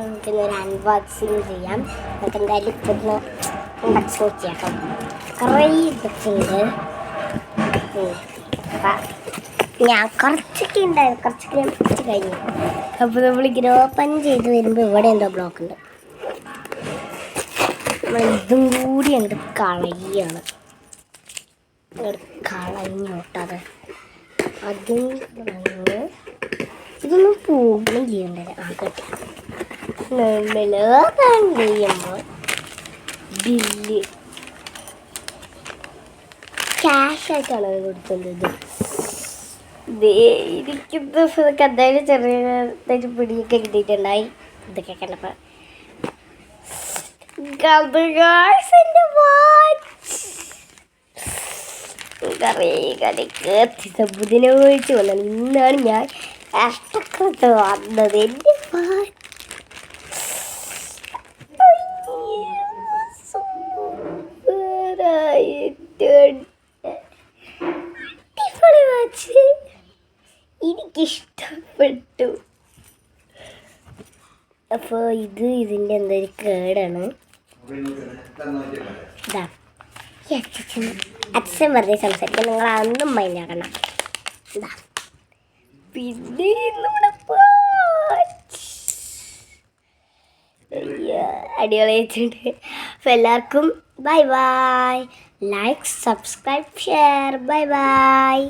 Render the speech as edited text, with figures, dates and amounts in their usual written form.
നമുക്കിന്നൊരു അൺബോക്സിങ് ചെയ്യാം. നമുക്ക് എന്തായാലും ഇപ്പോഴൊന്ന് അൺബോക്സിങ് ചെയ്യാം. കുറേ ഇതൊക്കെ ഉണ്ട്. ഞാൻ കുറച്ചൊക്കെ ഉണ്ടായിരുന്നു, കുറച്ച് കഴിഞ്ഞു. അപ്പോൾ നമ്മളിങ്ങനെ ഓപ്പൺ ചെയ്ത് വരുമ്പോൾ ഇവിടെ എന്തോ ബ്ലോക്ക് ഉണ്ട്. നമ്മൾ ഇതും കൂടി അങ്ങോട്ട് കളയാണ്. കളഞ്ഞോട്ടത് അതും കളഞ്ഞ് ഇതൊന്നും പോകുകയും ചെയ്യണ്ടേ. ആകട്ടെ നമ്മൾ ഓപ്പൺ ചെയ്യുമ്പോൾ ബില്ല് ക്യാഷായിട്ടാണ് കൊടുക്കുന്നത്. ഇരിക്കുന്ന സ്ഥലത്ത് എന്തായാലും ചെറിയ പിടിയൊക്കെ കിട്ടിയിട്ടുണ്ടായി. ഇതൊക്കെ കണ്ടപ്പോൾ ബുധനാഴ്ച വന്നത്. ഇന്നാണ് ഞാൻ കഷ്ടപ്പെട്ട് വന്നത്. എൻ്റെ എനിക്കിഷ്ടപ്പെട്ടു. അപ്പോൾ ഇതിൻ്റെ എന്തൊരു കേടാണ്. ഇതാ അച്ഛൻ വെറുതെ സംസാരിക്കാൻ, നിങ്ങൾ അതൊന്നും മൈൻഡാക്കണം. ഇതാ പിന്നെ അടിപൊളി വെച്ചിട്ടുണ്ട്. അപ്പോൾ എല്ലാവർക്കും bye bye. Like, subscribe, share. Bye bye.